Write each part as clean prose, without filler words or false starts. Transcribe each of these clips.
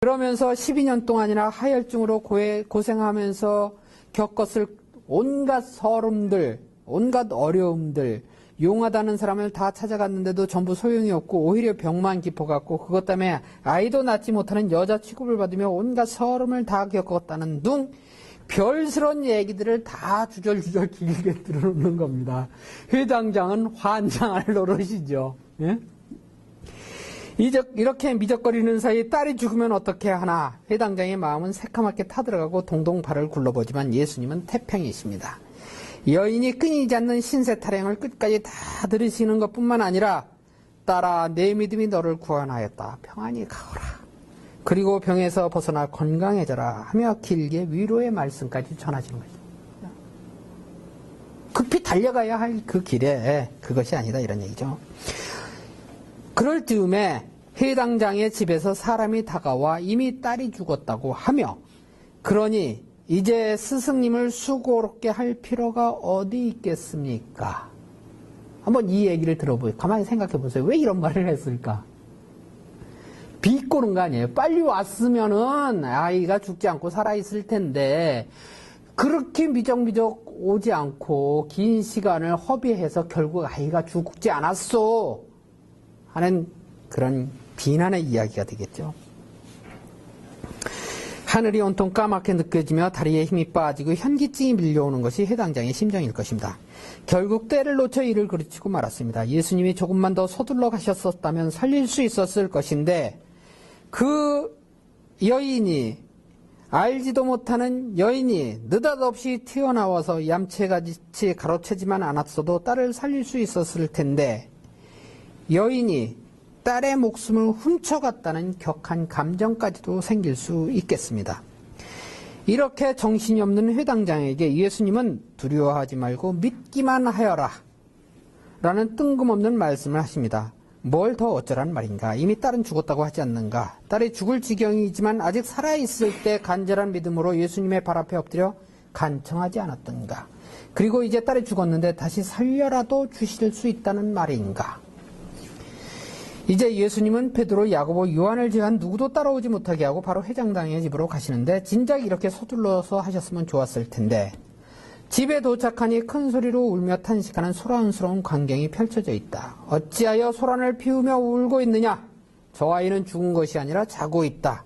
그러면서 12년 동안이나 하혈증으로 고생하면서 겪었을 온갖 서름들, 온갖 어려움들, 용하다는 사람을 다 찾아갔는데도 전부 소용이 없고 오히려 병만 깊어갔고 그것 때문에 아이도 낳지 못하는 여자 취급을 받으며 온갖 서름을 다 겪었다는 둥 별스러운 얘기들을 다 주절주절 길게 들어놓는 겁니다. 회당장은 환장할 노릇이죠. 예? 이렇게 미적거리는 사이 딸이 죽으면 어떻게 하나. 회당장의 마음은 새카맣게 타들어가고 동동 발을 굴러보지만 예수님은 태평이십니다. 여인이 끊이지 않는 신세 타령을 끝까지 다 들으시는 것뿐만 아니라 딸아 내 믿음이 너를 구원하였다. 평안히 가거라. 그리고 병에서 벗어나 건강해져라 하며 길게 위로의 말씀까지 전하시는 거죠. 급히 달려가야 할 그 길에 그것이 아니다 이런 얘기죠. 그럴 즈음에 회당장의 집에서 사람이 다가와 이미 딸이 죽었다고 하며 그러니 이제 스승님을 수고롭게 할 필요가 어디 있겠습니까? 한번 이 얘기를 들어보세요. 가만히 생각해 보세요. 왜 이런 말을 했을까? 비꼬는 거 아니에요. 빨리 왔으면은 아이가 죽지 않고 살아있을 텐데 그렇게 미적미적 오지 않고 긴 시간을 허비해서 결국 아이가 죽지 않았어 하는 그런 비난의 이야기가 되겠죠. 하늘이 온통 까맣게 느껴지며 다리에 힘이 빠지고 현기증이 밀려오는 것이 회당장의 심정일 것입니다. 결국 때를 놓쳐 이를 그르치고 말았습니다. 예수님이 조금만 더 서둘러 가셨었다면 살릴 수 있었을 것인데 그 여인이 알지도 못하는 여인이 느닷없이 튀어나와서 얌체같이 가로채지만 않았어도 딸을 살릴 수 있었을 텐데 여인이 딸의 목숨을 훔쳐갔다는 격한 감정까지도 생길 수 있겠습니다. 이렇게 정신이 없는 회당장에게 예수님은 두려워하지 말고 믿기만 하여라 라는 뜬금없는 말씀을 하십니다. 뭘 더 어쩌란 말인가? 이미 딸은 죽었다고 하지 않는가? 딸이 죽을 지경이지만 아직 살아있을 때 간절한 믿음으로 예수님의 발 앞에 엎드려 간청하지 않았던가? 그리고 이제 딸이 죽었는데 다시 살려라도 주실 수 있다는 말인가? 이제 예수님은 베드로, 야고보, 요한을 제한 누구도 따라오지 못하게 하고 바로 회당장의 집으로 가시는데 진작 이렇게 서둘러서 하셨으면 좋았을 텐데 집에 도착하니 큰 소리로 울며 탄식하는 소란스러운 광경이 펼쳐져 있다. 어찌하여 소란을 피우며 울고 있느냐? 저 아이는 죽은 것이 아니라 자고 있다.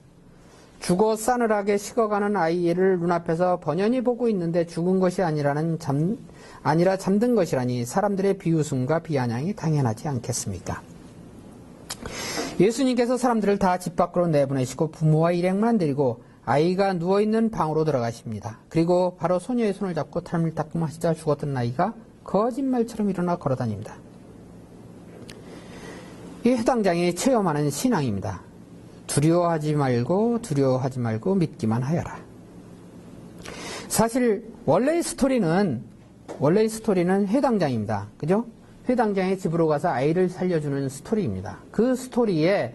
죽어 싸늘하게 식어가는 아이를 눈앞에서 번연히 보고 있는데 죽은 것이 아니라 잠든 것이라니 사람들의 비웃음과 비아냥이 당연하지 않겠습니까? 예수님께서 사람들을 다 집 밖으로 내보내시고 부모와 일행만 데리고 아이가 누워있는 방으로 들어가십니다. 그리고 바로 소녀의 손을 잡고 탈물닦음 하시자 죽었던 아이가 거짓말처럼 일어나 걸어다닙니다. 이 회당장이 체험하는 신앙입니다. 두려워하지 말고 믿기만 하여라. 사실 원래의 스토리는 회당장입니다. 그죠? 회당장의 집으로 가서 아이를 살려주는 스토리입니다. 그 스토리에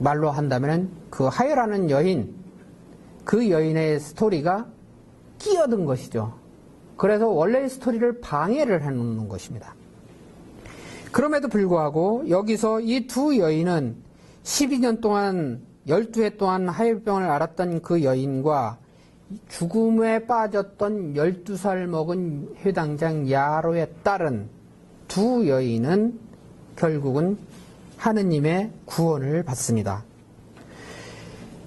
말로 한다면은 그 하여라는 여인, 그 여인의 스토리가 끼어든 것이죠. 그래서 원래의 스토리를 방해를 해놓는 것입니다. 그럼에도 불구하고 여기서 이 두 여인은 12년 동안 12해 동안 하혈병을 앓았던 그 여인과 죽음에 빠졌던 12살 먹은 회당장 야로의 딸은 두 여인은 결국은 하느님의 구원을 받습니다.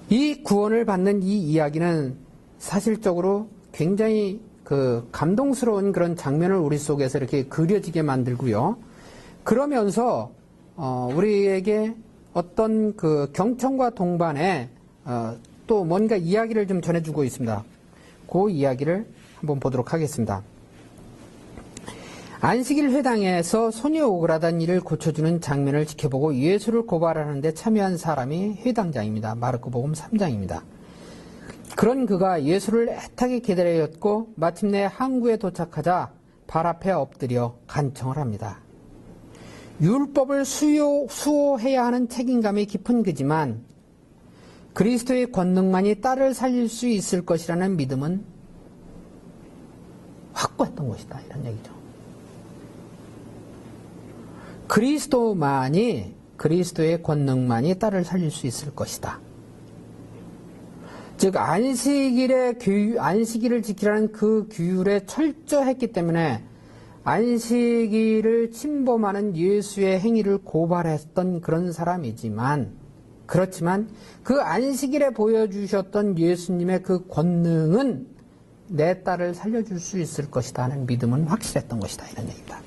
이 구원을 받는 이 이야기는 사실적으로 굉장히 감동스러운 그런 장면을 우리 속에서 이렇게 그려지게 만들고요. 그러면서 우리에게 어떤 그 경청과 동반에 또 뭔가 이야기를 좀 전해주고 있습니다. 그 이야기를 한번 보도록 하겠습니다. 안식일 회당에서 소녀 오그라든 일을 고쳐주는 장면을 지켜보고 예수를 고발하는 데 참여한 사람이 회당장입니다. 마르코복음 3장입니다. 그런 그가 예수를 애타게 기다렸고 마침내 항구에 도착하자 발 앞에 엎드려 간청을 합니다. 율법을 수호해야 하는 책임감이 깊은 그지만 그리스도의 권능만이 딸을 살릴 수 있을 것이라는 믿음은 확고했던 것이다. 이런 얘기죠. 그리스도만이 그리스도의 권능만이 딸을 살릴 수 있을 것이다. 즉 안식일을 지키라는 그 규율에 철저했기 때문에 안식일을 침범하는 예수의 행위를 고발했던 그런 사람이지만, 그렇지만 그 안식일에 보여주셨던 예수님의 그 권능은 내 딸을 살려줄 수 있을 것이다 하는 믿음은 확실했던 것이다, 이런 얘기입니다.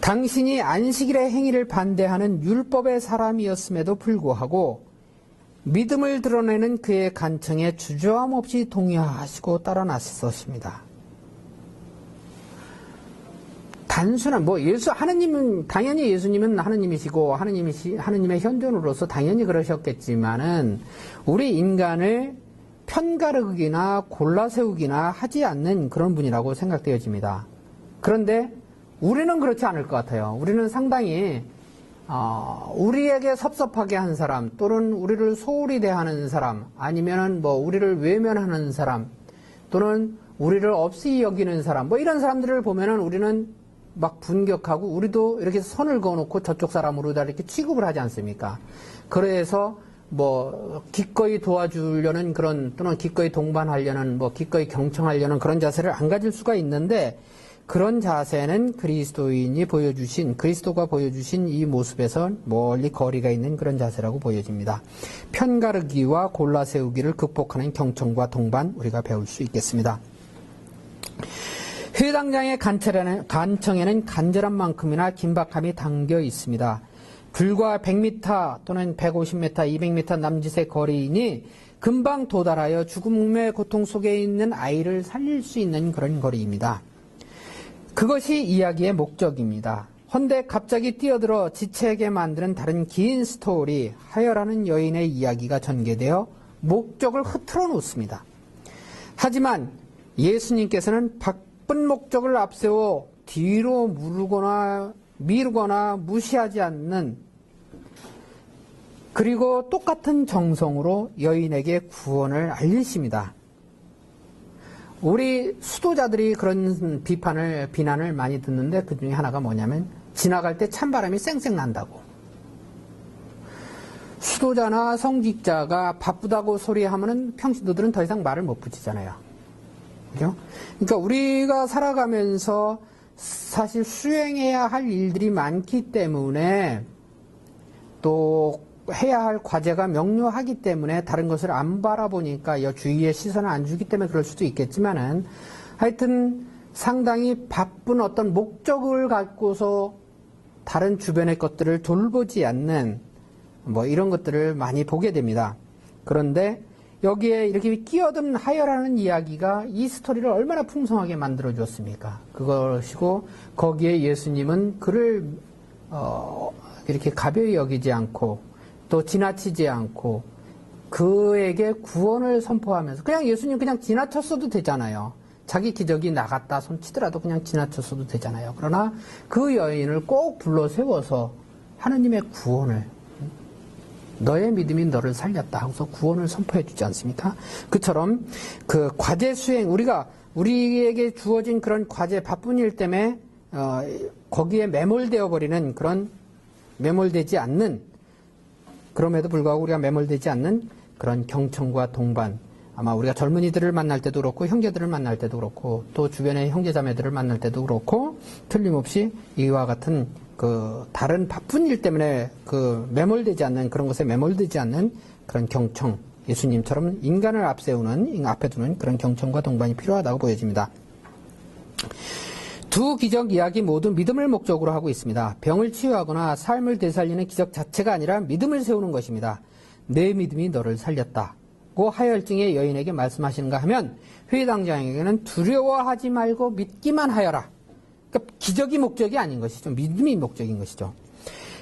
당신이 안식일의 행위를 반대하는 율법의 사람이었음에도 불구하고 믿음을 드러내는 그의 간청에 주저함 없이 동의하시고 따라 나섰습니다. 단순한 하느님은 당연히 예수님은 하느님이시고 하느님의 현존으로서 당연히 그러셨겠지만은 우리 인간을 편가르기나 골라세우기나 하지 않는 그런 분이라고 생각되어집니다. 그런데 우리는 그렇지 않을 것 같아요. 우리는 상당히 우리에게 섭섭하게 한 사람, 또는 우리를 소홀히 대하는 사람, 아니면은 우리를 외면하는 사람, 또는 우리를 없이 여기는 사람, 이런 사람들을 보면은 우리는 막 분격하고, 우리도 이렇게 선을 그어놓고 저쪽 사람으로 다 이렇게 취급을 하지 않습니까? 그래서 기꺼이 도와주려는 또는 기꺼이 동반하려는, 기꺼이 경청하려는 그런 자세를 안 가질 수가 있는데, 그런 자세는 그리스도가 보여주신 이 모습에서 멀리 거리가 있는 그런 자세라고 보여집니다. 편가르기와 골라세우기를 극복하는 경청과 동반, 우리가 배울 수 있겠습니다. 회당장의 간청에는 간절한 만큼이나 긴박함이 담겨 있습니다. 불과 100m 또는 150m, 200m 남짓의 거리이니 금방 도달하여 죽음의 고통 속에 있는 아이를 살릴 수 있는 그런 거리입니다. 그것이 이야기의 목적입니다. 헌데 갑자기 뛰어들어 지체하게 만드는 다른 긴 스토리, 하여라는 여인의 이야기가 전개되어 목적을 흐트러 놓습니다. 하지만 예수님께서는 바쁜 목적을 앞세워 뒤로 미루거나 무시하지 않는, 그리고 똑같은 정성으로 여인에게 구원을 알리십니다. 우리 수도자들이 그런 비난을 많이 듣는데, 그 중에 하나가 뭐냐면 지나갈 때 찬바람이 쌩쌩 난다고. 수도자나 성직자가 바쁘다고 소리하면은 평신도들은 더 이상 말을 못 붙이잖아요. 그죠? 그러니까 우리가 살아가면서 사실 수행해야 할 일들이 많기 때문에, 또 해야 할 과제가 명료하기 때문에 다른 것을 안 바라보니까 주위의 시선을 안 주기 때문에 그럴 수도 있겠지만은, 하여튼 상당히 바쁜 어떤 목적을 갖고서 다른 주변의 것들을 돌보지 않는 이런 것들을 많이 보게 됩니다. 그런데 여기에 이렇게 끼어든 하여라는 이야기가 이 스토리를 얼마나 풍성하게 만들어 주었습니까? 그것이고, 거기에 예수님은 그를 이렇게 가벼이 여기지 않고 또 지나치지 않고 그에게 구원을 선포하면서, 그냥 예수님 그냥 지나쳤어도 되잖아요. 자기 기적이 나갔다 손치더라도 그냥 지나쳤어도 되잖아요. 그러나 그 여인을 꼭 불러 세워서 하느님의 구원을, 너의 믿음이 너를 살렸다 하고서 구원을 선포해 주지 않습니까? 그처럼 그 과제 수행, 우리에게 주어진 그런 과제, 바쁜 일 때문에 거기에 매몰되어 버리는 그런, 매몰되지 않는, 그럼에도 불구하고 우리가 매몰되지 않는 그런 경청과 동반, 아마 우리가 젊은이들을 만날 때도 그렇고 형제들을 만날 때도 그렇고 또 주변의 형제자매들을 만날 때도 그렇고 틀림없이 이와 같은 그 다른 바쁜 일 때문에 그 매몰되지 않는, 그런 것에 매몰되지 않는 그런 경청, 예수님처럼 인간을 앞에 두는 그런 경청과 동반이 필요하다고 보여집니다. 두 기적 이야기 모두 믿음을 목적으로 하고 있습니다. 병을 치유하거나 삶을 되살리는 기적 자체가 아니라 믿음을 세우는 것입니다. 내 믿음이 너를 살렸다고 하혈증의 여인에게 말씀하시는가 하면, 회당장에게는 두려워하지 말고 믿기만 하여라. 그러니까 기적이 목적이 아닌 것이죠. 믿음이 목적인 것이죠.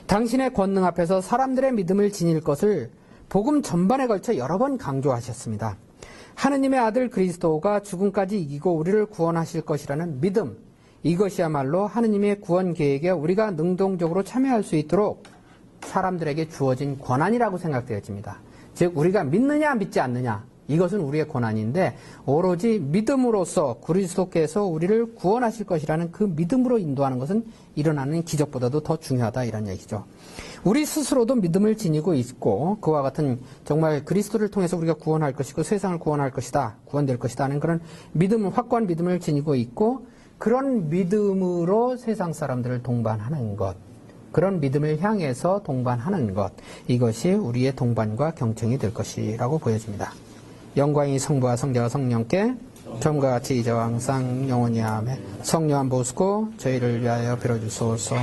당신의 권능 앞에서 사람들의 믿음을 지닐 것을 복음 전반에 걸쳐 여러 번 강조하셨습니다. 하느님의 아들 그리스도가 죽음까지 이기고 우리를 구원하실 것이라는 믿음, 이것이야말로 하느님의 구원 계획에 우리가 능동적으로 참여할 수 있도록 사람들에게 주어진 권한이라고 생각되어집니다. 즉 우리가 믿느냐 믿지 않느냐, 이것은 우리의 고난인데 오로지 믿음으로써 그리스도께서 우리를 구원하실 것이라는 그 믿음으로 인도하는 것은 일어나는 기적보다도 더 중요하다 이런 얘기죠. 우리 스스로도 믿음을 지니고 있고 그와 같은 정말 그리스도를 통해서 우리가 구원할 것이고 세상을 구원할 것이다, 구원될 것이다 하는 그런 믿음, 확고한 믿음을 지니고 있고 그런 믿음으로 세상 사람들을 동반하는 것, 그런 믿음을 향해서 동반하는 것, 이것이 우리의 동반과 경청이 될 것이라고 보여집니다. 영광이 성부와 성자와 성령께 처음과 같이 이제와 항상 영원히 아멘. 성령 안 보시고 저희를 위하여 빌어주소서.